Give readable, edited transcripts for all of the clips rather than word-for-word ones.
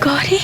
गौरी,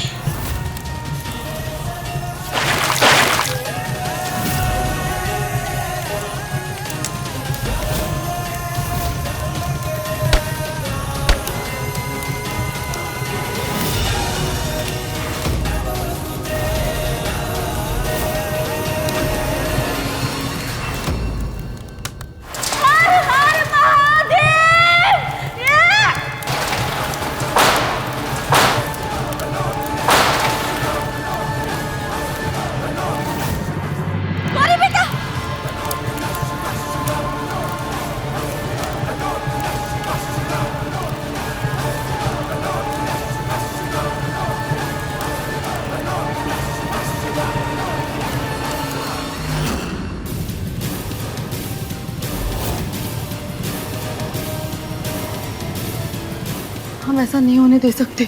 हम ऐसा नहीं होने दे सकते,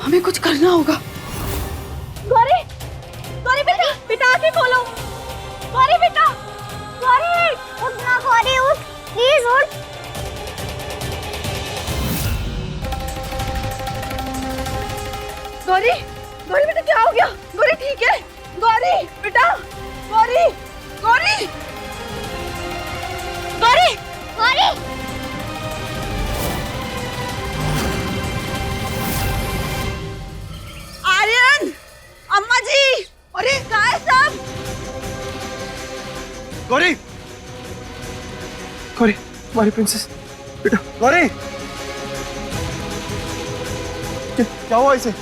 हमें कुछ करना होगा। गौरी, गौरी बेटा, बेटा आके खोलो। गौरी बेटा, गौरी उठ ना, गौरी उठ, प्लीज उठ। गौरी, गौरी बेटा क्या हो गया? गौरी ठीक है? गौरी बेटा, गौरी, गौरी, गौरी, गौरी, आर्यन, अम्मा जी, अरे कहाँ है सब? गौरी, गौरी, हमारी प्रिंसेस, बेटा, गौरी, क्या हुआ इसे?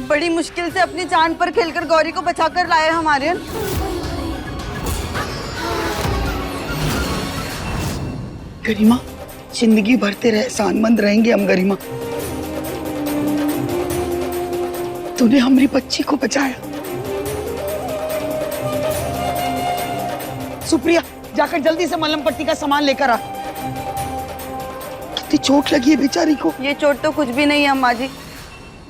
बड़ी मुश्किल से अपनी जान पर खेलकर गौरी को बचाकर लाए हम आर्यन। गरिमा, जिंदगी भर तेरे एहसानमंद रहेंगे हम गरिमा। तूने हमारी बच्ची को बचाया। सुप्रिया, जाकर जल्दी से मलहम पट्टी का सामान लेकर आ। कितनी चोट लगी है बेचारी को। ये चोट तो कुछ भी नहीं है अम्मा जी,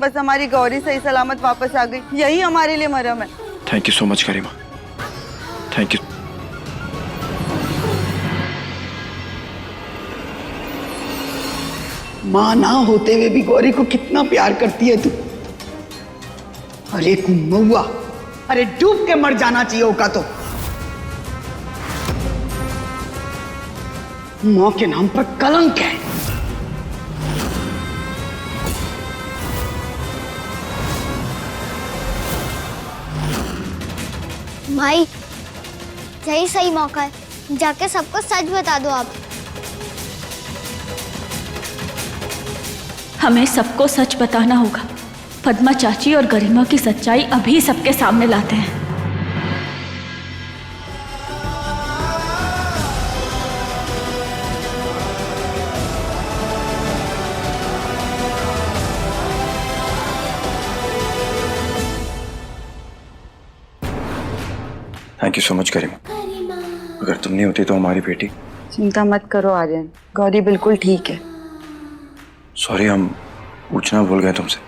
बस हमारी गौरी सही सलामत वापस आ गई, यही हमारे लिए मरहम है। Thank you so much Garima, thank you. माँ ना होते हुए भी गौरी को कितना प्यार करती है तू। अरे महुआ, अरे डूब के मर जाना चाहिए होगा तो। माँ के नाम पर कलंक है। भाई, यही सही मौका है, जाके सबको सच बता दो आप। हमें सबको सच बताना होगा। पद्मा चाची और गरिमा की सच्चाई अभी सबके सामने लाते हैं। थैंक यू सो मच गरिमा, अगर तुम नहीं होती तो हमारी बेटी। चिंता मत करो आर्यन, गौरी बिल्कुल ठीक है। सॉरी, हम पूछना भूल गए तुमसे,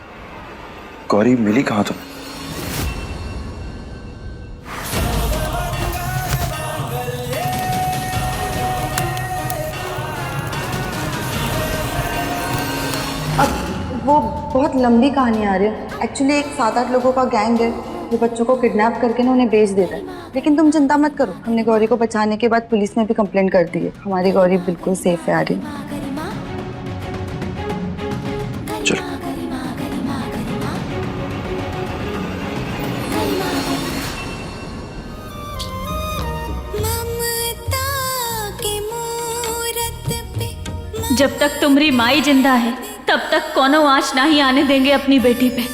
गौरी मिली कहाँ तुम्हें? अब वो बहुत लंबी कहानी आ रही है। एक्चुअली एक 7-8 लोगों का गैंग है जो बच्चों को किडनैप करके ना उन्हें बेच देता है। लेकिन तुम चिंता मत करो, हमने गौरी को बचाने के बाद पुलिस में भी कंप्लेंट कर दी है। हमारी गौरी बिल्कुल सेफ है आर्यन। चलो। जब तक तुम्हारी माई जिंदा है तब तक कोनो आँच नहीं आने देंगे अपनी बेटी पे।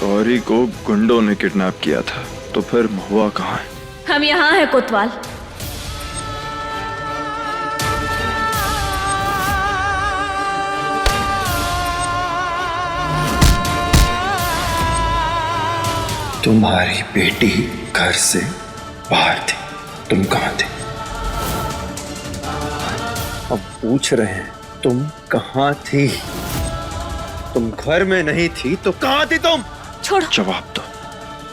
गौरी को गुंडों ने किडनैप किया था, तो फिर महुआ कहाँ है? हम यहाँ हैं कोतवाल। तुम्हारी बेटी घर से बाहर थी, तुम कहाँ थे? अब पूछ रहे हैं तुम कहाँ थी? तुम घर में नहीं थी तो कहाँ थी तुम? छोड़ो, जवाब दो।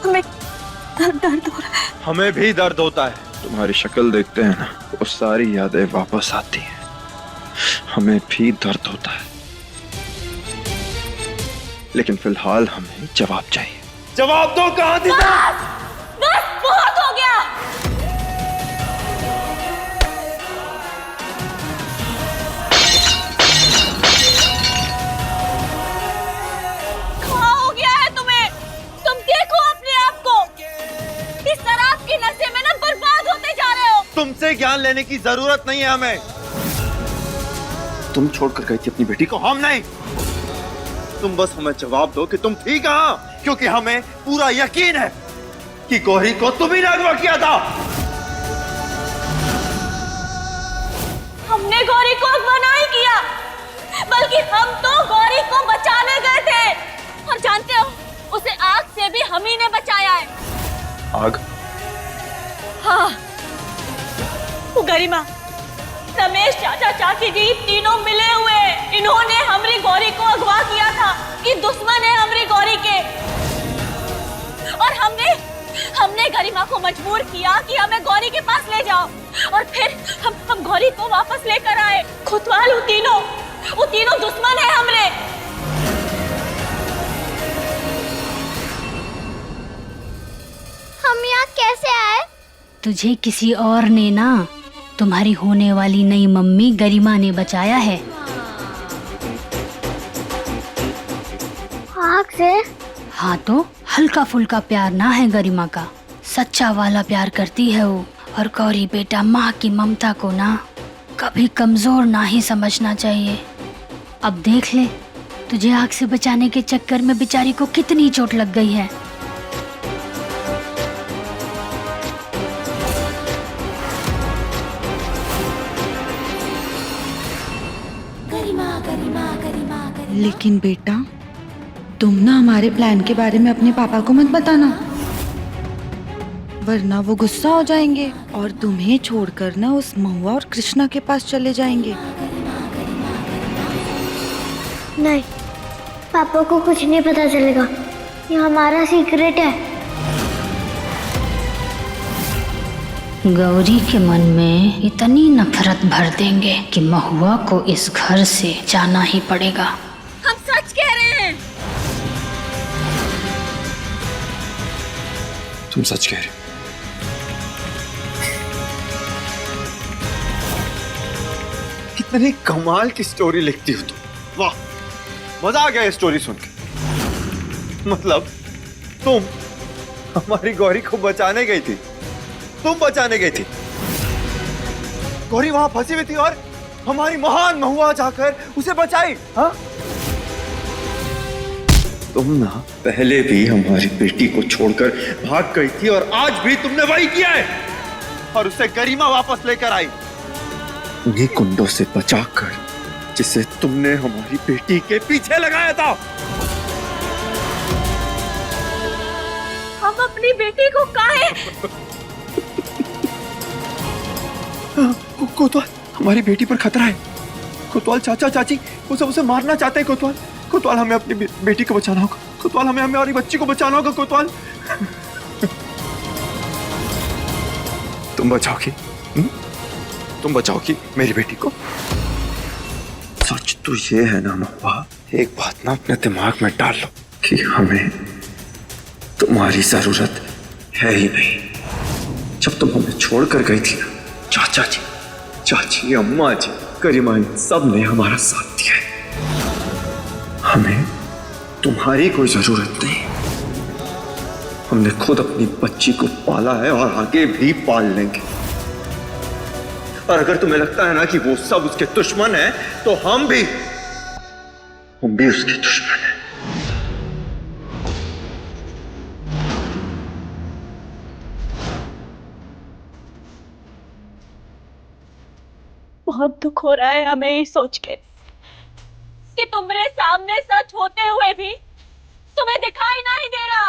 हमें दर्द हो रहा है। हमें भी दर्द होता है, तुम्हारी शक्ल देखते हैं ना, वो सारी यादें वापस आती हैं। हमें भी दर्द होता है, लेकिन फिलहाल हमें जवाब चाहिए। जवाब दो, कहां थी? बस बहुत हो गया। क्या हो गया है तुम्हें? तुम देखो अपने आप को, इस शराब के नशे में ना बर्बाद होते जा रहे हो। तुमसे ज्ञान लेने की जरूरत नहीं है हमें। तुम छोड़कर गई थी अपनी बेटी को, हम नहीं। तुम बस हमें जवाब दो कि तुम थी कहां, क्योंकि हमें पूरा यकीन है कि गौरी को तुम ही ने अगवा किया था। हमने गौरी को अगवा नहीं किया, बल्कि हम तो गौरी को बचाने गए थे। और जानते हो, उसे आग से भी हम ही ने बचाया है। आग? हाँ, वो गरिमा, रमेश, चाचा, चाची जी तीनों मिले हुए, इन्होंने हमारी गौरी को अगवा किया था। ये दुश्मन है हमारी गौरी के। और हमने गरिमा को मजबूर किया कि हमें गौरी के पास ले जाओ, और फिर हम गौरी को वापस लेकर आए। कोतवाल वो तीनों दुश्मन है हमरे। हम यहाँ कैसे आए? तुझे किसी और ने ना, तुम्हारी होने वाली नई मम्मी गरिमा ने बचाया है। आग से? हाँ तो हल्का फुल्का प्यार ना है गरिमा का, सच्चा वाला प्यार करती है वो। और गौरी बेटा, माँ की ममता को ना कभी कमजोर ना ही समझना चाहिए। अब देख ले, तुझे आग से बचाने के चक्कर में बेचारी को कितनी चोट लग गई है। लेकिन बेटा, तुम ना हमारे प्लान के बारे में अपने पापा को मत बताना, वरना वो गुस्सा हो जाएंगे और तुम्हें छोड़कर ना उस महुआ और कृष्णा के पास चले जाएंगे। नहीं, पापा को कुछ नहीं पता चलेगा, ये हमारा सीक्रेट है। गौरी के मन में इतनी नफरत भर देंगे कि महुआ को इस घर से जाना ही पड़ेगा। हम सच कह रहे हैं। तुम सच कह रहे हो? कितनी कमाल की स्टोरी लिखती हो तुम। वाह, मजा आ गया ये स्टोरी सुन के। मतलब तुम हमारी गौरी को बचाने गई थी। तुम बचाने गई थी। गौरी वहां फंसी हुई थी और हमारी महान महुआ जाकर उसे बचाई। हाँ, तुम ना पहले भी हमारी बेटी को छोड़कर भाग गई थी और आज भी तुमने वही किया है, और उसे गरिमा वापस लेकर आई, उन्हीं कुंडों से बचाकर जिसे तुमने हमारी बेटी के पीछे लगाया था। हम अपनी बेटी को काहे? कोतवाल, हमारी बेटी पर खतरा है। कोतवाल, चाचा चाची वो सब उसे मारना चाहते हैं। कोतवाल, कोतवाल, हमें अपनी बेटी को बचाना होगा। कोतवाल, हमें हमारी बच्ची को बचाना होगा। कोतवाल, तुम बचाओगी? तुम बचाओगी मेरी बेटी को? सच तो ये है ना महुआ, एक बात ना अपने दिमाग में डाल लो कि हमें तुम्हारी जरूरत है ही नहीं। जब तुम हमें छोड़कर गई थी ना, चाचा जी, चाची, अम्मा जी, गरिमा, सब ने हमारा साथ दिया है। हमें तुम्हारी कोई जरूरत नहीं। हमने खुद अपनी बच्ची को पाला है और आगे भी पाल लेंगे। और अगर तुम्हें लगता है ना कि वो सब उसके दुश्मन है, तो हम भी उसके दुश्मन हैं। बहुत दुख हो रहा है हमें ये सोच के कि तुम्हारे सामने सच होते हुए भी तुम्हें दिखाई नहीं दे रहा।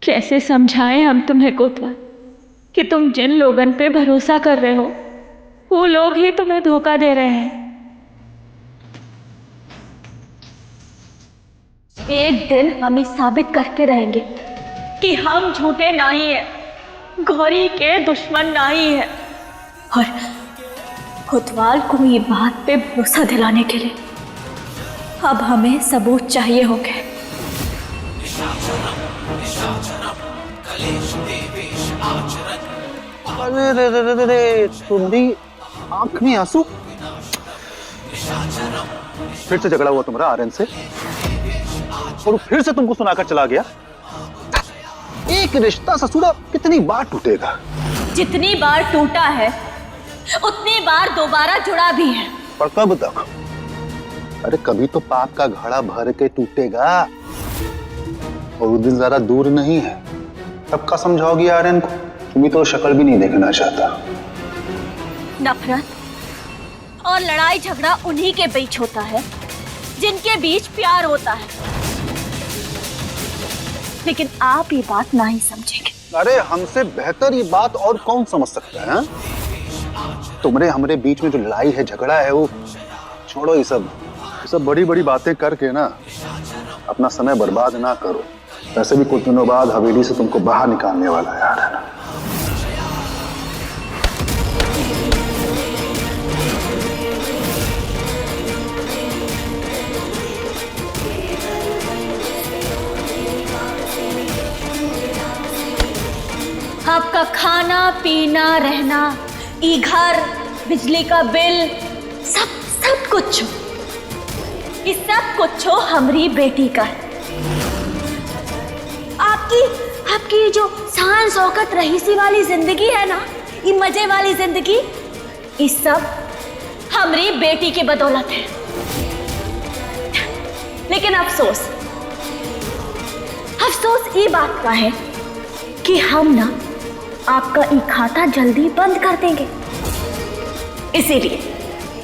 कैसे समझाएं हम तुम्हें कोतवाल कि तुम जिन लोगन पे भरोसा कर रहे हो वो लोग ही तुम्हें धोखा दे रहे हैं। एक दिन हम ये साबित करके रहेंगे कि हम झूठे नहीं है, गौरी के दुश्मन नहीं है। और कोतवाल को ये बात पे भरोसा दिलाने के लिए अब हमें सबूत चाहिए होंगे। अरे रे रे रे रे, तुम्हारी आंख में आंसू? फिर से झगड़ा हुआ तुम्हारा आर्यन से और वो फिर से तुमको सुनाकर चला गया। एक रिश्ता ससुरा कितनी बार टूटेगा? जितनी बार टूटा है उतनी बार दोबारा जुड़ा भी है। पर कब तक? अरे कभी तो पाप का घड़ा भर के टूटेगा और वो दिन जरा दूर नहीं है। कब का समझाओगी आर्यन को? तुम्हें तो शक्ल भी नहीं देखना चाहता। नफरत और लड़ाई झगड़ा उन्हीं के बीच होता है जिनके बीच प्यार होता है, लेकिन आप ये बात नहीं समझेंगे। अरे हमसे बेहतर ये बात और कौन समझ सकता है? तुम्हारे हमारे बीच में जो लड़ाई है झगड़ा है वो छोड़ो। ये सब बड़ी बड़ी बातें करके ना अपना समय बर्बाद ना करो। वैसे भी कुछ दिनों बाद हवेली से तुमको बाहर निकालने वाला है यार, है ना? आपका खाना पीना रहना, ई घर, बिजली का बिल, सब कुछ इस सब कुछ हमारी बेटी का है। आपकी जो शान शौकत रहीसी वाली जिंदगी है ना, ये मजे वाली जिंदगी, इस सब हमारी बेटी की बदौलत है। लेकिन अफसोस ये बात का है कि हम ना आपका ई खाता जल्दी बंद कर देंगे। इसीलिए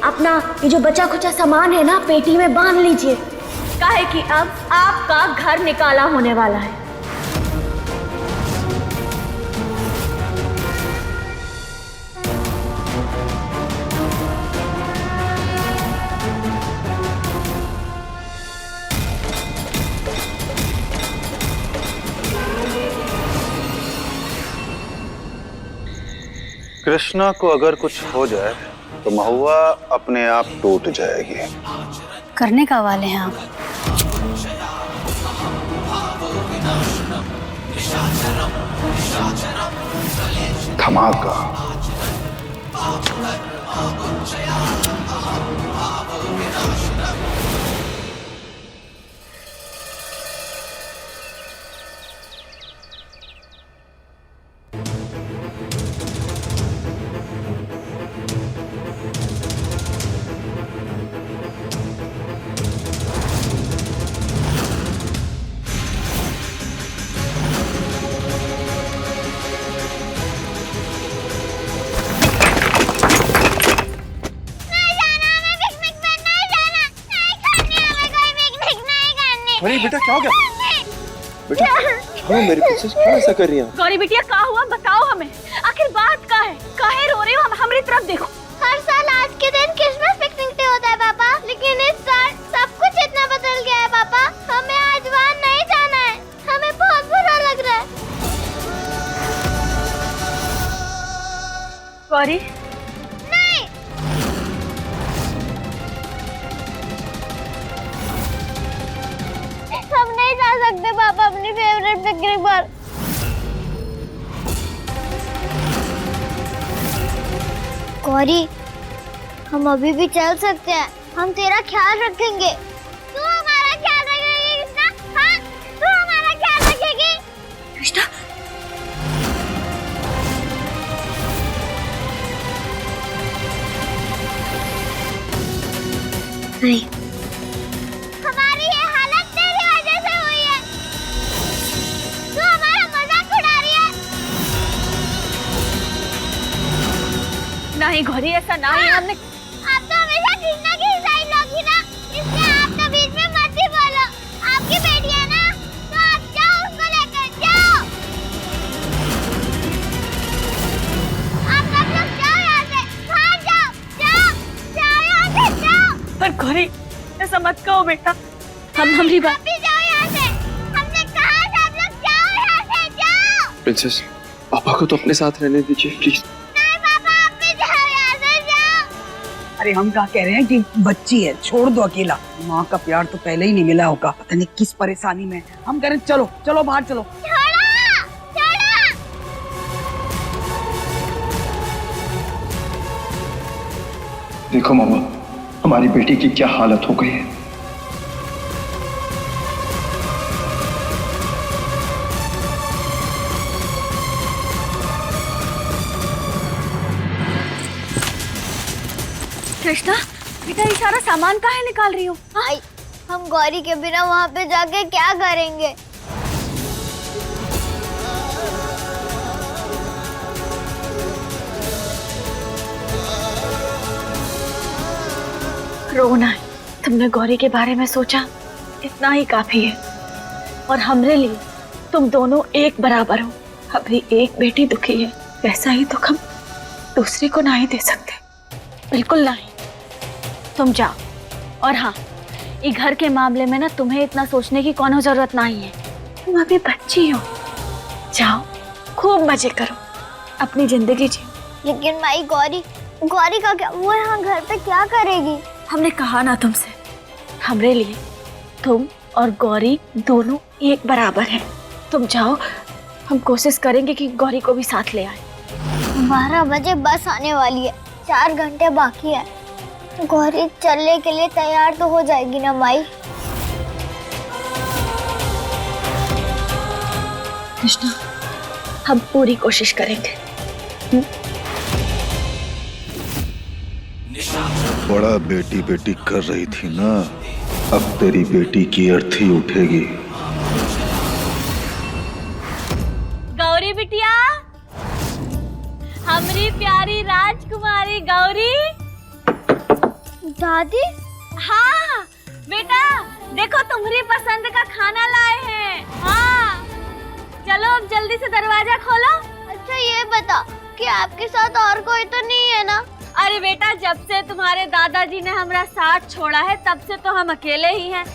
अपना ये जो बचा खुचा सामान है ना पेटी में बांध लीजिए, काहे कि अब आपका घर निकाला होने वाला है। कृष्णा को अगर कुछ हो जाए तो महुआ अपने आप टूट जाएगी। करने का वाले हैं आप? धमाका। अरे बेटा क्या हो गया? बेटा क्यों मेरे पीछे क्यों ऐसा कर रही है? गौरी बिटिया क्या हुआ बताओ हमें, आखिर बात क्या है? काहे रो रही हो? हमारी तरफ देखो। हर साल आज के दिन क्रिसमस पिकनिक डे होता है पापा, लेकिन इस साल सब कुछ इतना बदल गया है पापा। हमें आज वहाँ नहीं जाना है, हमें बहुत बुरा लग रहा है। गौरी नहीं, हम नहीं जा सकते पापा अपनी फेवरेट पिकनिक पर। गौरी हम अभी भी चल सकते हैं, हम तेरा ख्याल रखेंगे। तू हमारा ख्याल रखेगी कृष्णा? हाँ, तू हमारा ख्याल रखेगी? कृष्णा नहीं, हमारी ये हालत तेरी वजह से हुई है। तू हमारा मजाक उड़ा रही है। नहीं गौरी ऐसा नहीं है। हमने आप तो हमेशा कृष्णा की साइड लोगी ना, इसलिए आप तो बीच में मत ही बोलो। आपकी बेटी है ना, तो आप जाओ उसको लेकर जाओ। बेटा, हम हमारी बात। अभी जाओ यहाँ से, हमने कहा था आप लोग जाओ यहाँ से, जाओ। प्रिंसेस, पापा को तो अपने साथ रहने दीजिए प्लीज। नहीं पापा, आप भी जाओ यहाँ से, जाओ। अरे हम क्या कह रहे हैं कि बच्ची है, छोड़ दो अकेला। माँ का प्यार तो पहले ही नहीं मिला होगा, पता नहीं किस परेशानी में। हम कह रहे हैं चलो चलो बाहर चलो। देखो मामा, हमारी बेटी की क्या हालत हो गई है। कृष्णा बेटा, ये सारा सामान काहे निकाल रही हो? आई, हम गौरी के बिना वहाँ पे जाके क्या करेंगे? रोना है। तुमने गौरी के बारे में सोचा, इतना ही काफी है। और हमरे लिए तुम दोनों एक बराबर हो। हमारी एक बेटी दुखी है, वैसा ही दुख हम दूसरी को नहीं दे सकते, बिल्कुल नहीं। तुम जाओ। और हाँ, ये घर के मामले में ना तुम्हें इतना सोचने की कोनो जरूरत नहीं है। तुम अभी बच्ची हो, जाओ खूब मजे करो, अपनी जिंदगी जियो। लेकिन माई गौरी का क्या? वो यहाँ घर पे क्या करेगी? हमने कहा ना तुमसे, हमरे लिए तुम और गौरी दोनों एक बराबर हैं। तुम जाओ, हम कोशिश करेंगे कि गौरी को भी साथ ले आए। 12 बजे बस आने वाली है, 4 घंटे बाकी है। गौरी चलने के लिए तैयार तो हो जाएगी ना माई? कृष्णा, हम पूरी कोशिश करेंगे। बड़ा बेटी बेटी कर रही थी ना, अब तेरी बेटी की अर्थी उठेगी। गौरी बिटिया, हमारी प्यारी राजकुमारी गौरी। दादी? हाँ बेटा, देखो तुम्हारी पसंद का खाना लाए हैं। हाँ चलो, अब जल्दी से दरवाजा खोलो। अच्छा ये बता कि आपके साथ और कोई तो नहीं है ना? अरे बेटा, जब से तुम्हारे दादाजी ने हमारा साथ छोड़ा है तब से तो हम अकेले ही हैं।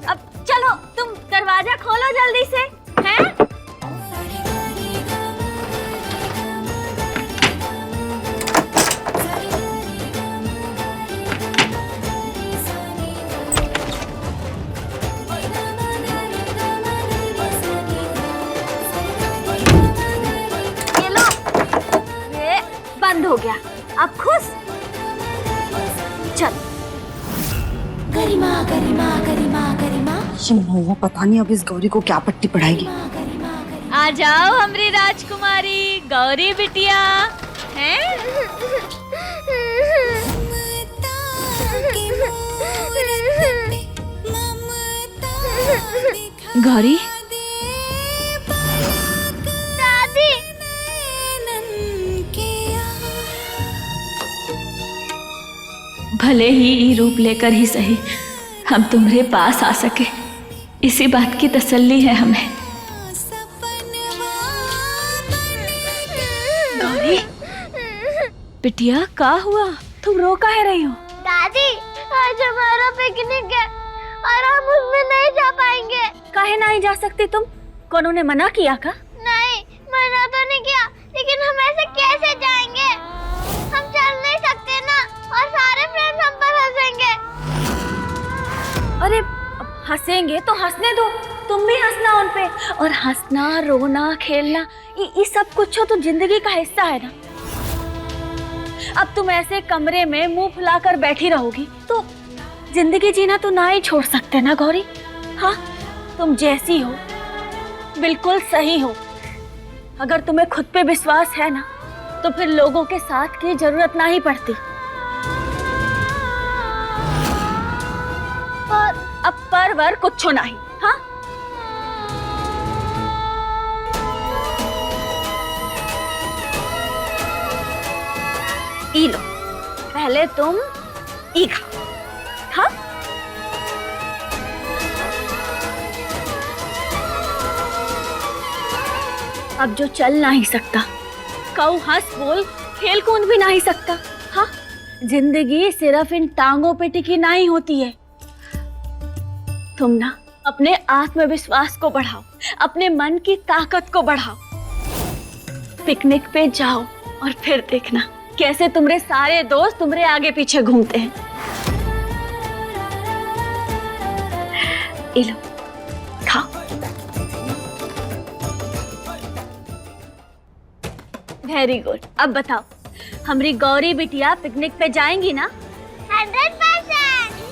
अब चलो तुम दरवाजा खोलो जल्दी से, हैं? ये लो, ये बंद हो गया, अब खुश। चल। ये महुआ पता नहीं अब इस गौरी को क्या पट्टी पढ़ाएगी। आ जाओ हमारी राजकुमारी गौरी बिटिया, हैं? गौरी, दादी। भले ही ये रूप लेकर ही सही हम तुम्हारे पास आ सके, इसी बात की तसल्ली है हमें। गौरी बिटिया, का हुआ? तुम रो काहे रही हो? दादी, आज हमारा पिकनिक है और हम उसमें नहीं जा पाएंगे। काहे नहीं जा सकती तुम? कौनों ने मना किया का? नहीं, मना तो नहीं किया, लेकिन हम ऐसे कैसे जाएंगे? हम चल नहीं सकते ना, और सारे फ्रेंड्स हम पर हंसेंगे। अरे हंसेंगे तो हंसने दो, तुम भी हंसना उन पे। और हंसना, रोना, खेलना, ये सब कुछ हो तो जिंदगी का हिस्सा है ना। अब तुम ऐसे कमरे में मुंह फुलाकर बैठी रहोगी तो जिंदगी जीना तो ना ही छोड़ सकते ना गौरी। हाँ, तुम जैसी हो बिल्कुल सही हो। अगर तुम्हें खुद पे विश्वास है ना तो फिर लोगों के साथ की जरूरत ना ही पड़ती। पर अब परवर कुछ नहीं। हाँ, ई लो, पहले तुम ई खाओ। हाँ, अब जो चल नहीं सकता, कऊ हंस बोल खेल कूद भी नहीं सकता। हाँ, जिंदगी सिर्फ इन टांगों पे टिकी नहीं होती है। तुम ना अपने आत्मविश्वास को बढ़ाओ, अपने मन की ताकत को बढ़ाओ। पिकनिक पे जाओ और फिर देखना कैसे तुम्हारे सारे दोस्त तुम्हारे आगे पीछे घूमते हैं। ये लो, खाओ। Very good. अब बताओ, हमारी गौरी बिटिया पिकनिक पे जाएंगी ना? 100%।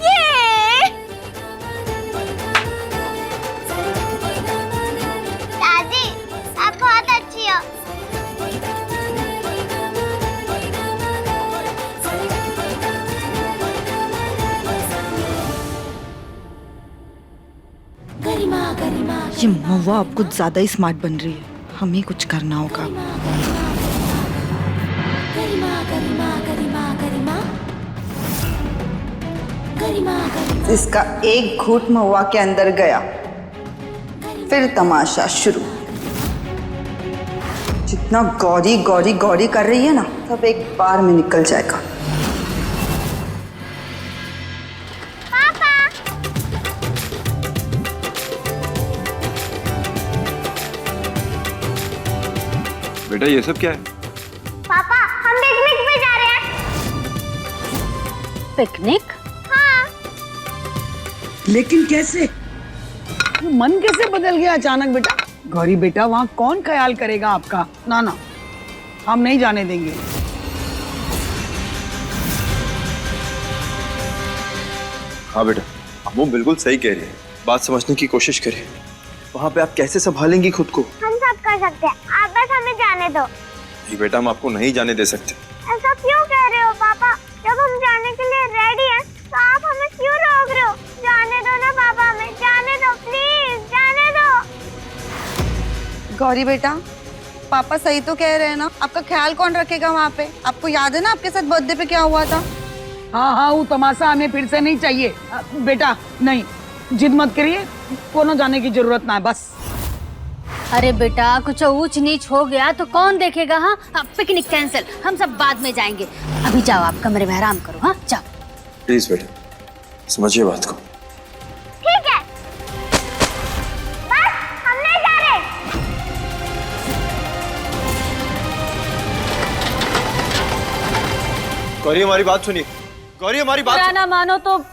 ये दादी, आप बहुत अच्छी हो। ये महुआ अब कुछ ज्यादा ही स्मार्ट बन रही है, हमें कुछ करना होगा। इसका एक घूंट महुआ के अंदर गया, फिर तमाशा शुरू। जितना गौरी गौरी गौरी कर रही है ना, सब एक बार में निकल जाएगा। बेटा ये सब क्या है? पापा, हम पिकनिक पे जा रहे हैं। पिकनिक? हाँ। लेकिन कैसे? मन कैसे बदल गया अचानक बेटा? गौरी बेटा, वहाँ कौन ख्याल करेगा आपका? ना ना, हम नहीं जाने देंगे। हाँ बेटा, वो बिल्कुल सही कह रही है। बात समझने की कोशिश करिए। वहाँ पे आप कैसे संभालेंगी खुद को? हम सब कर सकते हैं, आप बस हमें जाने दो। नहीं बेटा, हम आपको नहीं जाने दे सकते। ऐसा क्यों कह रहे हो पापा? जब हम जाने के लिए रेडी हैं, तो आप हमें क्यों रोक रहे हो? जाने दो ना पापा, हमें जाने दो, प्लीज जाने दो। गौरी बेटा, पापा सही तो कह रहे हैं ना, आपका ख्याल कौन रखेगा वहाँ पे? आपको याद है ना आपके साथ बर्थडे पे क्या हुआ था? हाँ हाँ, वो तमाशा हमें फिर से नहीं चाहिए। बेटा नहीं, जिद मत करिए, कोनो जाने की जरूरत ना है बस। अरे बेटा, कुछ ऊंच नीच हो गया तो कौन देखेगा? हाँ, पिकनिक कैंसिल, हम सब बाद में जाएंगे। अभी जाओ, आप कमरे में आराम करो। हाँ जाओ। प्लीज बेटा, समझिए बात को। ठीक है, बस हम नहीं जा रहे। गौरी हमारी बात सुनिए। गौरी हमारी बात बुरा ना मानो तो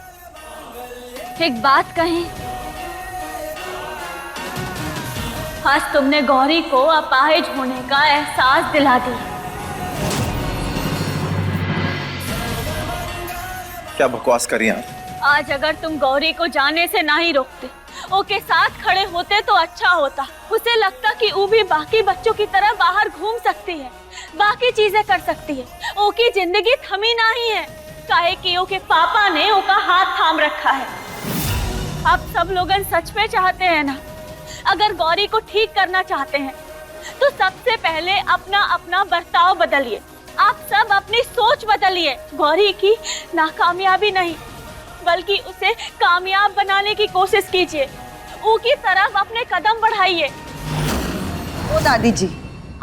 एक बात कहें, आज तुमने गौरी को अपाहिज होने का एहसास दिला दिया। क्या बकवास कर रही हैं आप? आज अगर तुम गौरी को जाने से ना ही रोकते, ओके साथ खड़े होते तो अच्छा होता। उसे लगता कि वो भी बाकी बच्चों की तरह बाहर घूम सकती है, बाकी चीजें कर सकती है। ओकी जिंदगी थमी ना ही है, काहे कि ओके पापा ने ओका हाथ थाम रखा है। आप सब लोगन सच में चाहते हैं ना, अगर गौरी को ठीक करना चाहते हैं तो सबसे पहले अपना अपना बर्ताव बदलिए। आप सब अपनी सोच बदलिए। गौरी की नाकामयाबी नहीं, बल्कि उसे कामयाब बनाने की कोशिश कीजिए। उसकी तरफ अपने कदम बढ़ाइए। ओ दादी जी,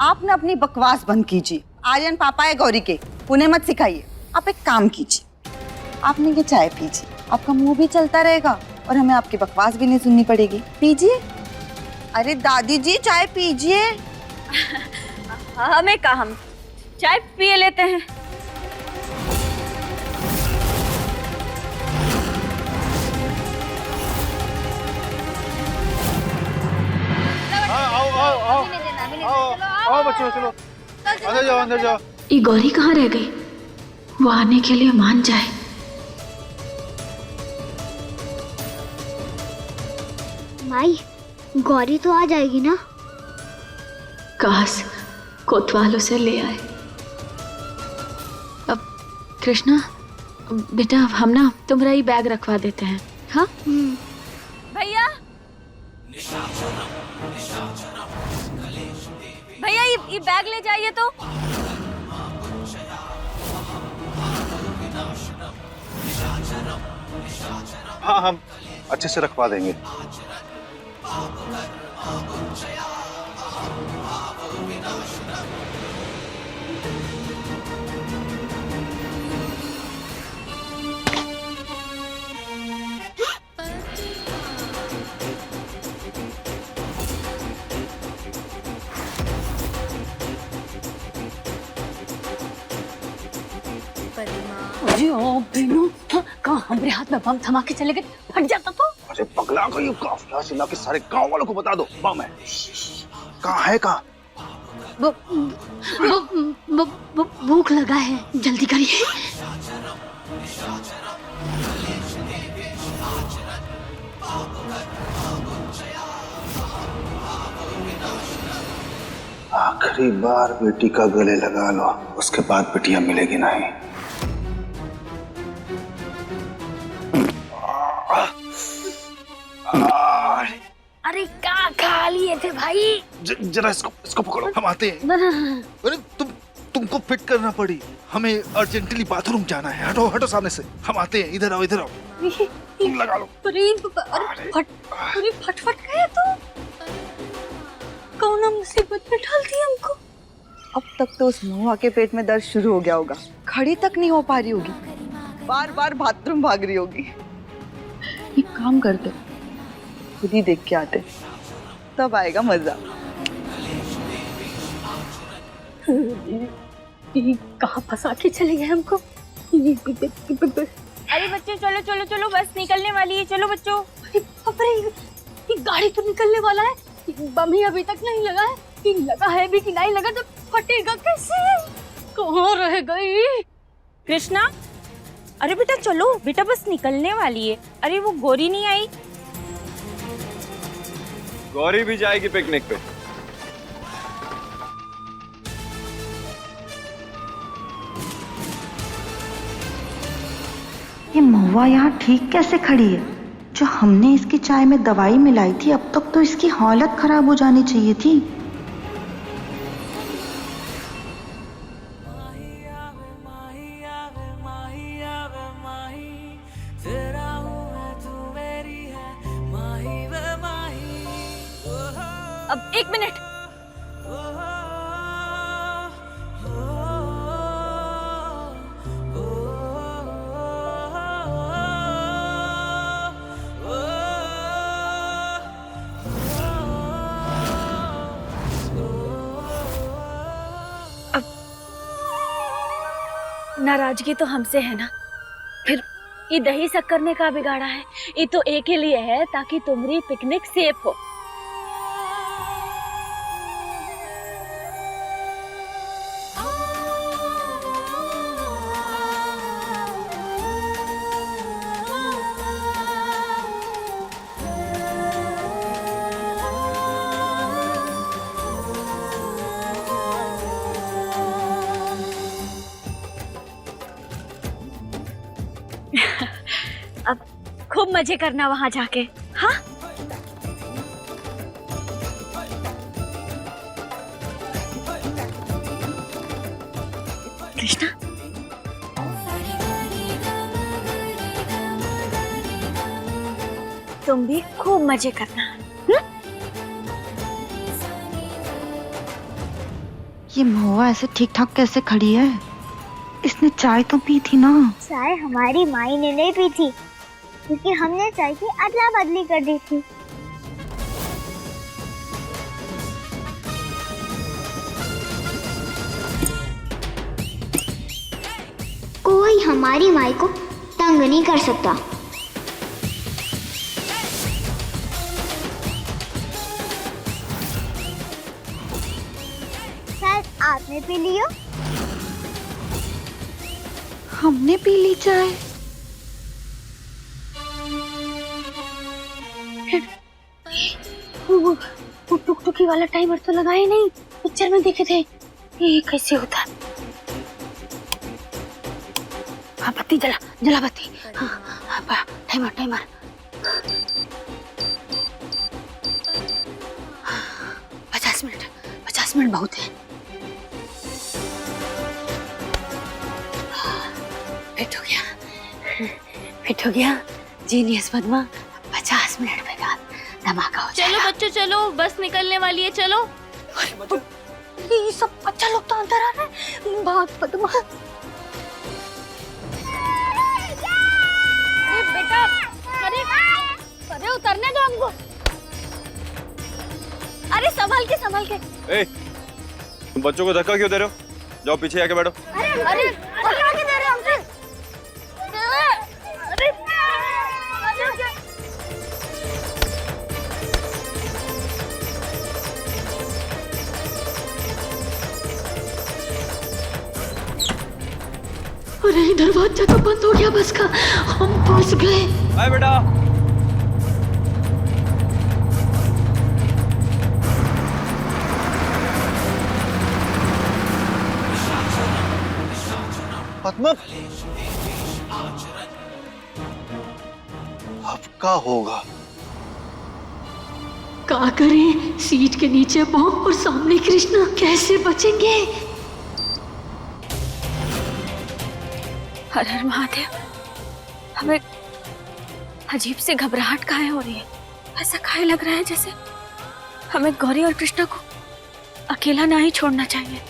आप ना अपनी बकवास बंद कीजिए। आर्यन पापा है गौरी के, उन्हें मत सिखाइए। आप एक काम कीजिए, आपने ये चाय पीजिए, आपका मुंह भी चलता रहेगा और हमें आपकी बकवास भी नहीं सुननी पड़ेगी। पीजिए। अरे दादी जी, चाय पीजिए। हमें कहा, हम चाय पिए लेते हैं। आओ बच्चों, चलो अंदर जाओ, अंदर जाओ। ये गौरी कहाँ रह गई? वो आने के लिए मान जाए। माई, गौरी तो आ जाएगी ना? काश कोतवाल उसे ले आए। अब कृष्णा बेटा, हम ना तुम्हारा ही बैग रखवा देते हैं। हाँ भैया, भैया ये बैग ले जाइए तो। हाँ, हम अच्छे से रखवा देंगे। अरे ओ बेनू, कहाँ हमारे हाथ में बम थमा के चले गए, फट जाता तो। अरे पगला गई, काफिला चिल्ला के सारे गांव वालों को बता दो बम है। कहाँ है, कहाँ? भूख लगा है, जल्दी करिए। आखिरी बार बेटी का गले लगा लो, उसके बाद बेटियां मिलेगी नहीं। अरे क्या खा लिए थे भाई? जरा इसको पकड़ो, हम आते हैं। अरे तुमको फिट करना पड़ी, हमें अर्जेंटली बाथरूम जाना है। हटो हटो सामने से, हम आते हैं। इधर आओ, इधर आओ, तुम लगा लो। अरे फट गया तो कौन मुसीबत में डाल दी हमको। अब तक तो उस महुआ के पेट में दर्द शुरू हो गया होगा, खड़ी तक नहीं हो पा रही होगी, बार बार बाथरूम भाग रही होगी। एक काम करते, खुद ही देख के आते, तब आएगा मजा। कहाँ फंसा के चले गए हमको। अरे बच्चे चलो चलो चलो, बस निकलने वाली है, चलो बच्चों। अरे बाप रे, ये गाड़ी तो निकलने वाला है, बम ही अभी तक नहीं लगा है। कि लगा है भी कि नहीं लगा, तो फटेगा कैसे? कहाँ रह गई कृष्णा? अरे बेटा चलो, बेटा बस निकलने वाली है। अरे वो गौरी नहीं आई? गौरी भी जाएगी पिकनिक पे। ये महुआ यहाँ ठीक कैसे खड़ी है? जो हमने इसकी चाय में दवाई मिलाई थी, अब तक तो इसकी हालत खराब हो जानी चाहिए थी। अब एक मिनट। नाराजगी तो हमसे है ना, फिर ये दही शक्कर ने का बिगाड़ा है? ये तो एक ही लिए है ताकि तुम्हारी पिकनिक सेफ हो। अब खूब मजे करना वहां जाके, हाँ? कृष्णा, तुम भी खूब मजे करना। ये महुआ ऐसे ठीक ठाक कैसे खड़ी है? इसने चाय तो पी थी ना? चाय हमारी माई ने नहीं पी थी, क्योंकि हमने चाय की अदला बदली कर दी थी। कोई हमारी माई को तंग नहीं कर सकता। शायद आपने पी लियो। हमने पी ली चाय। वो टुकटुकी वाला टाइमर तो लगाए नहीं, पिक्चर में देखे थे। ये कैसे होता है? हाँ, बत्ती जला बत्ती। हाँ, टाइमर 50 मिनट बहुत है। फिट हो गया जीनियस पद्मा। 50 मिनट में धमाका हो जाएगा। चलो बच्चों चलो, बस निकलने वाली है, चलो। ये सब बच्चा लोग तो अंदर आ रहे हैं। बात पद्मा, अरे बेटा, अरे उतरने दो हमको। अरे संभाल के। ए, तुम बच्चों को धक्का क्यों दे रहे हो? जाओ पीछे आके बैठो। अरे धक्का क्यों दे रहे हो हमसे? अरे दरवाजा तो बंद हो गया बस का, हम फंस गए। बाय बेटा। पद्मा, अब क्या होगा? क्या करें, सीट के नीचे बॉम्ब और सामने कृष्णा, कैसे बचेंगे? हर हर महादेव, हमें अजीब से घबराहट काहे हो रही है? ऐसा काहे लग रहा है जैसे हमें गौरी और कृष्णा को अकेला ना ही छोड़ना चाहिए।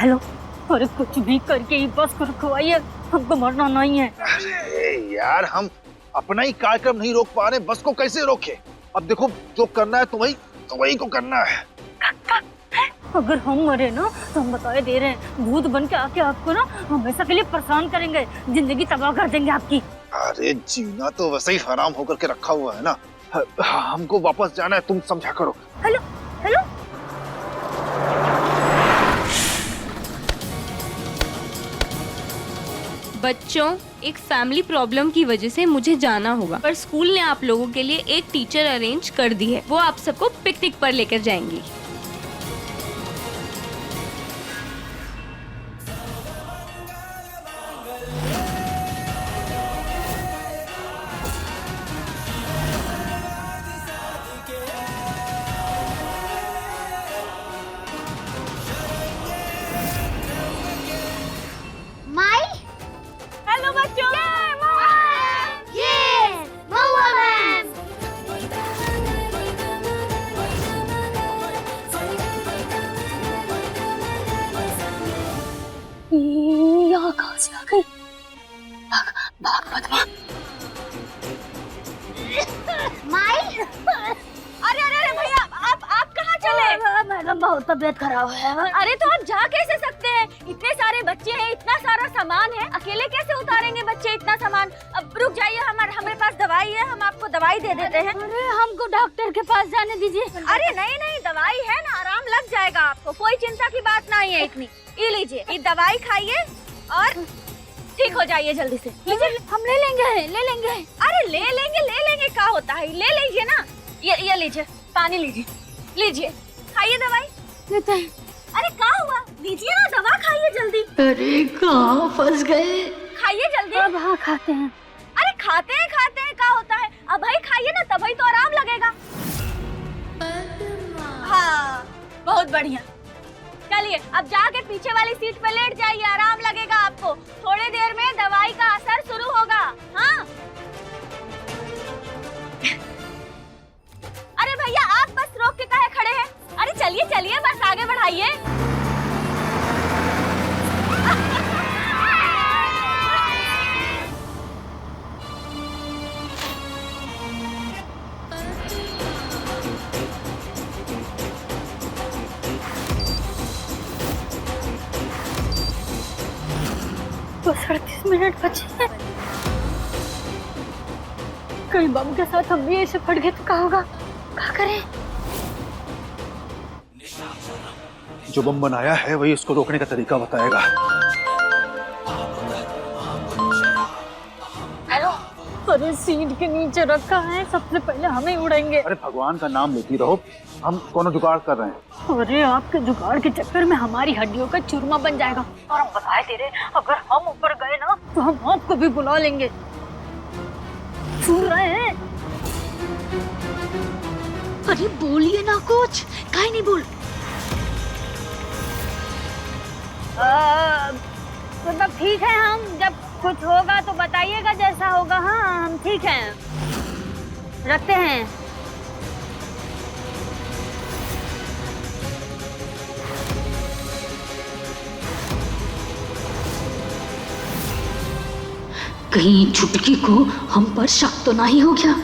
हेलो, अरे कुछ भी करके ही बस को रुकवाइए, हमको मरना नहीं है। अरे यार, हम अपना ही कार्यक्रम नहीं रोक पा रहे, बस को कैसे रोके? अब देखो, जो करना है तुम्हें को करना है। अगर हम मरे ना तो हम बताए दे रहे हैं, भूत बन के आके आपको ना हमेशा के लिए परेशान करेंगे, जिंदगी तबाह कर देंगे आपकी। अरे जीना तो वैसे ही हराम होकर के रखा हुआ है ना, हमको वापस जाना है, तुम समझा करो। हेलो हेलो, बच्चों, एक फैमिली प्रॉब्लम की वजह से मुझे जाना होगा, पर स्कूल ने आप लोगों के लिए एक टीचर अरेंज कर दी है, वो आप सबको पिकनिक पर लेकर जाएंगी। माई, हेलो बच्चों। यहाँ कहाँ से आ गई? भाग भाग पद्मा। माई, अरे अरे अरे भैया, आप कहाँ चले? मैडम बहुत तबीयत खराब है। अरे तो आप जा कैसे सकते हैं? इतने सारे बच्चे हैं, इतना सारा सामान है, अकेले कैसे उतारेंगे बच्चे इतना सामान? अब रुक जाइए, हमारे पास दवाई है, हम आपको दवाई दे देते हैं। अरे हमको डॉक्टर के पास जाने दीजिए। अरे नहीं नहीं, दवाई है ना, आराम लग जाएगा आपको, कोई चिंता की बात नहीं है इतनी। ये लीजिए, ये दवाई खाइए और ठीक हो जाइए जल्दी से। लीजिए, हम ले लेंगे। अरे ले लेंगे क्या होता है, ले लीजिए ना। ये लीजिए, पानी लीजिए, खाइए दवाई। लेते हैं। अरे क्या हुआ, लीजिए ना दवा, खाइए जल्दी। अरे कहाँ फंस गए? खाइए जल्दी। अब हाँ खाते हैं। अरे खाते हैं क्या होता है, अब भाई खाइए ना, तभी तो आराम लगेगा। हाँ बहुत बढ़िया, चलिए अब जाके पीछे वाली सीट पे लेट जाइए, आराम लगेगा आपको। थोड़ी देर में दवाई का असर शुरू होगा। हाँ अरे भैया, आप बस रोक के काहे खड़े हैं? अरे चलिए बस आगे बढ़ाइए। तो 38 मिनट बचे हैं। कहीं बम के साथ हम भी ऐसे फट गए तो क्या होगा? क्या करें? जो बम बनाया है वही उसको रोकने का तरीका बताएगा। हेलो, अरे सीट के नीचे रखा है, सबसे पहले हमें उड़ाएंगे। अरे भगवान का नाम लेती रहो, हम कोनो जुगाड़ कर रहे हैं। अरे आपके जुगाड़ के चक्कर में हमारी हड्डियों का चूरमा बन जाएगा। और हम बताए दे रहे, अगर हम ऊपर गए ना तो हम आपको भी बुला लेंगे। सुन रहे हैं? अरे बोलिए ना कुछ, काहे नहीं बोल? मतलब ठीक है, हम जब कुछ होगा तो बताइएगा, जैसा होगा। हाँ हम ठीक हैं, रखते हैं। कहीं छुटकी को हम पर शक तो नहीं हो गया?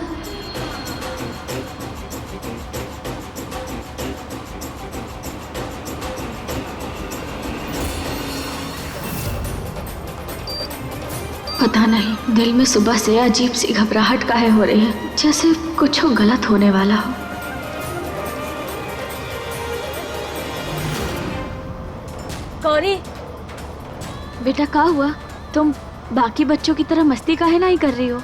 पता नहीं दिल में सुबह से अजीब सी घबराहट काहे हो रही है, जैसे कुछ गलत होने वाला हो। गौरी, बेटा क्या हुआ? तुम बाकी बच्चों की तरह मस्ती काहे नहीं कर रही हो?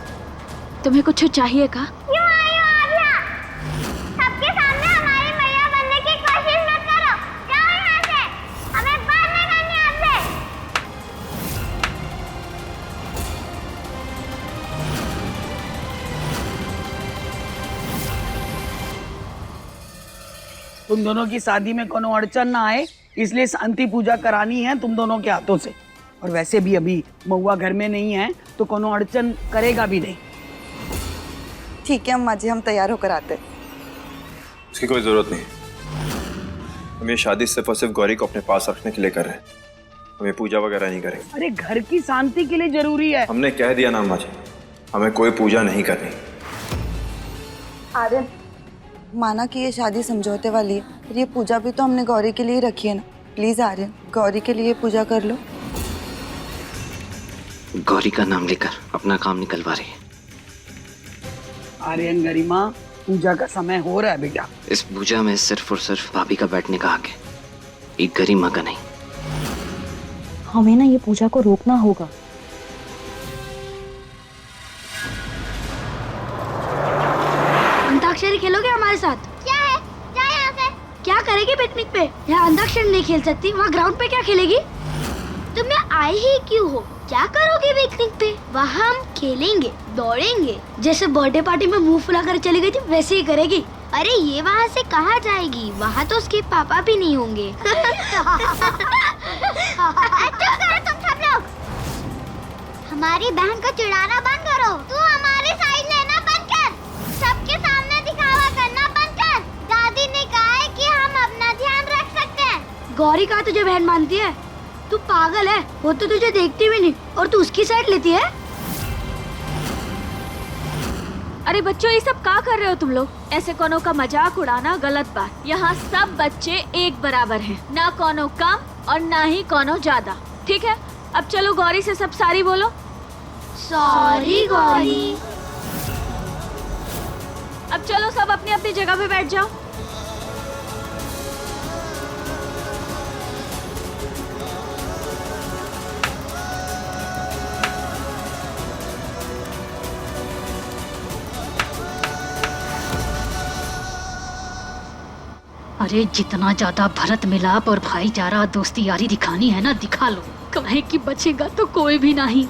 तुम्हें कुछ चाहिए का? क्यों आई हो आभा? सबके सामने हमारी मैया बनने की कोशिश मत करो। जाओ यहाँ से, हमें बात नहीं करनी आपसे। तुम दोनों की शादी में कोनो अड़चन ना आए, इसलिए शांति पूजा करानी है तुम दोनों के हाथों से। और वैसे भी अभी महुआ घर में नहीं है तो कोनो अड़चन करेगा भी नहीं। ठीक है अम्मा जी, हम तैयार होकर आते हैं। उसकी कोई जरूरत नहीं। हम ये शादी सिर्फ और सिर्फ गौरी को अपने पास रखने के लिए कर रहे हैं। हम ये पूजा वगैरह नहीं करेंगे। अरे घर की शांति के लिए जरूरी है। हमने कह दिया ना अम्मा जी, हमें कोई पूजा नहीं करनी। आर्यन, माना कि ये शादी समझौते वाली है, पर ये पूजा भी तो हमने गौरी के लिए रखी है ना। प्लीज आर्यन, गौरी के लिए पूजा कर लो। गौरी का नाम लेकर अपना काम निकलवा रही है। आर्यन, गरिमा, पूजा का समय हो रहा है बेटा। इस पूजा में सिर्फ और सिर्फ भाभी का बैठने का हक है, एक गरिमा का नहीं। हमें ना ये पूजा को रोकना होगा। अंताक्षरी खेलोगे हमारे साथ? क्या है? जा यहाँ से। क्या करेगी पिकनिक पे? यहाँ अंताक्षरी नहीं खेल सकती, वहाँ ग्राउंड पे क्या खेलेगी? तुम यहाँ आए ही क्यों हो? क्या करोगे पिकनिक पे? वहाँ हम खेलेंगे, दौड़ेंगे। जैसे बर्थडे पार्टी में मुंह फुला कर चली गई थी वैसे ही करेगी। अरे ये वहाँ से कहाँ जाएगी? वहाँ तो उसके पापा भी नहीं होंगे। चुप करो तुम सब लोग। हमारी बहन को चिढ़ाना बंद करो। तू हमारी साइड लेना बंद कर। सबके सामने दिखावा करना बंद कर। दादी ने कहा है कि हम अपना ध्यान रख सकते हैं। गौरी कहाँ तुझे बहन मानती है? तू पागल है, वो तो तुझे देखती भी नहीं और तू उसकी साइड लेती है। अरे बच्चों, ये सब क्या कर रहे हो तुम लोग? ऐसे कोनो का मजाक उड़ाना गलत बात। यहाँ सब बच्चे एक बराबर हैं, ना कोनो कम और ना ही कोनो ज्यादा। ठीक है, अब चलो गौरी से सब सारी बोलो। सॉरी गौरी। अब चलो सब अपनी अपनी जगह पे बैठ जाओ। अरे जितना ज्यादा भरत मिलाप और भाईचारा दोस्ती यारी दिखानी है ना, दिखा लो। कहे कि बचेगा तो कोई भी नहीं।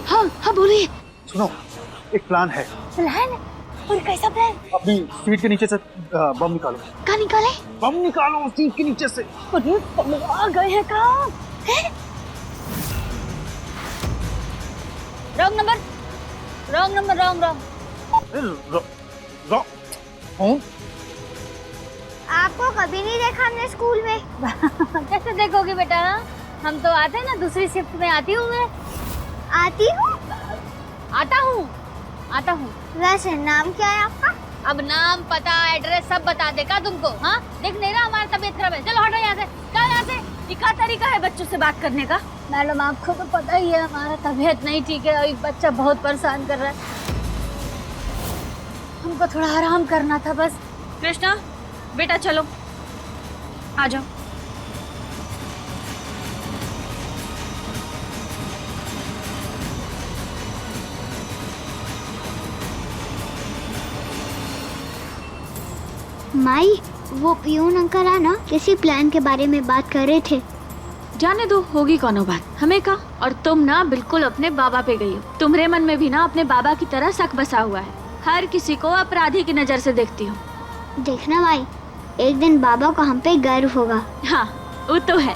हाँ हाँ बोलिए। सुनो, एक प्लान है। प्लान? और कैसा प्लान? अपनी सीट के नीचे से बम निकालो। कहाँ निकाले? बम निकालो सीट के नीचे से। अरे पगला गए हैं कहाँ? Wrong number, wrong number, wrong wrong. आपको कभी नहीं देखा हमने स्कूल में। कैसे देखोगे बेटा? हम तो आते हैं ना, दूसरी शिफ्ट में आती हूँ मैं। आती हूँ? आता हूँ। वैसे नाम क्या है आपका? अब नाम, पता, एड्रेस सब बता देगा तुमको। हाँ, देख नहीं रहा हमारा तबीयत खराब है। चलो हटो यहाँ से, चलो यहाँ से। ये क्या तरीका है बच्चों से बात करने का? मैडम, आपको तो पता ही है हमारा तबीयत नहीं ठीक है और एक बच्चा बहुत परेशान कर रहा है। हमको थोड़ा आराम करना था बस। कृष्णा बेटा चलो, आ जाओ। माई, वो पियून अंकल है ना, किसी प्लान के बारे में बात कर रहे थे। जाने दो, होगी कोनो बात, हमें का। और तुम ना बिल्कुल अपने बाबा पे गई हो। तुम्हारे मन में भी ना अपने बाबा की तरह शक बसा हुआ है। हर किसी को अपराधी की नजर से देखती हो। देखना माई, एक दिन बाबा को हम पे गर्व होगा। हाँ, वो तो है।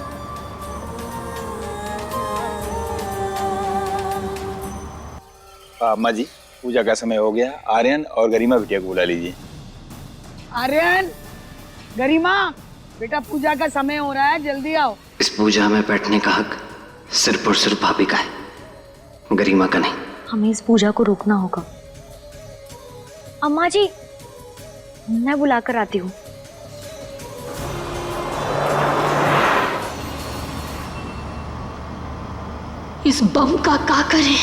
अम्मा जी, पूजा का समय हो गया। आर्यन और गरिमा बिटिया को बुला लीजिए। आर्यन, गरिमा, बेटा पूजा का समय हो रहा है, जल्दी आओ। इस पूजा में बैठने का हक सिर्फ और सिर्फ भाभी का है, गरिमा का नहीं। हमें इस पूजा को रोकना होगा। अम्मा जी, मैं बुलाकर आती हूँ। इस बम का क्या करें?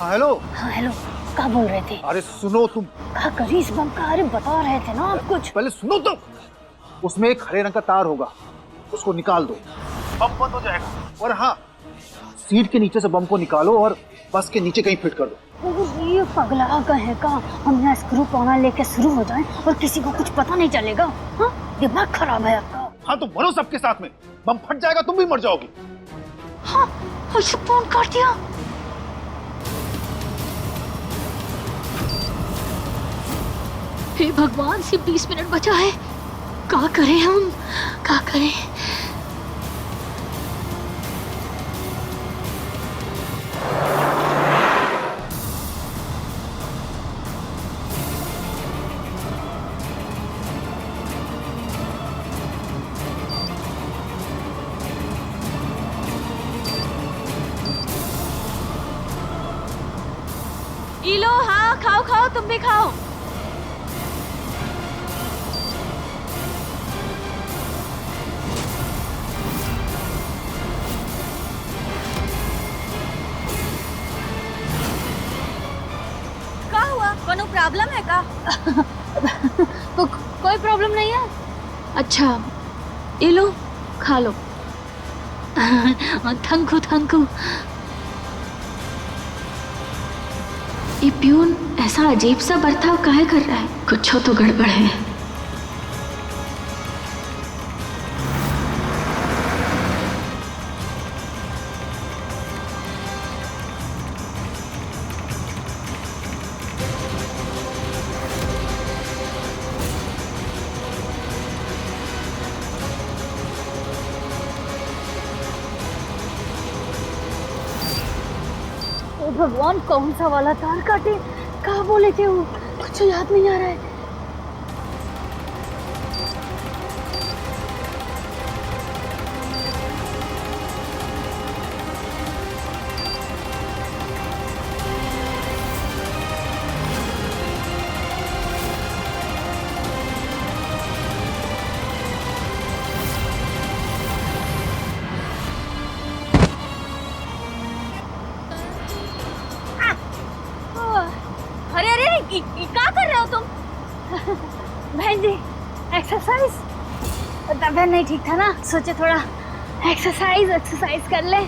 हाँ हेलो। हाँ हेलो, क्या बोल रहे थे? अरे सुनो तुम। क्या करी इस बम का? अरे बता रहे थे ना आप कुछ। पहले सुनो तो। उसमें एक हरे रंग का तार होगा, उसको निकाल दो, बम बंद हो जाएगा। और हाँ, सीट के नीचे से बम को निकालो और बस के नीचे कहीं फिट कर दो। ये पगला गए का, हम यहाँ स्क्रू पाना लेके शुरू हो जाए और किसी को कुछ पता नहीं चलेगा। हाँ, दिमाग खराब है आपका। हाँ तो मरो सबके साथ में, बम फट जाएगा, तुम भी मर जाओगी। हाँ, अच्छा फोन कर दिया। हे भगवान, सिर्फ 20 मिनट बचा है। क्या करें हम, क्या करें? इलो, हाँ खाओ खाओ, तुम भी खाओ। क्या हुआ? कोनो प्रॉब्लम है का? कोई प्रॉब्लम नहीं है। अच्छा, इलो खा लो। Thank you, thank you. ये प्यून ऐसा अजीब सा बर्ताव काहे कर रहा है? कुछ तो गड़बड़ है। भगवान, कौन सा वाला तार काटे? कहाँ बोले थे वो? कुछ याद नहीं आ रहा है। अरे अरे, क्या कर रहे हो तुम? बहन जी, एक्सरसाइज। तबीयत नहीं ठीक था ना, सोचे थोड़ा एक्सरसाइज कर ले।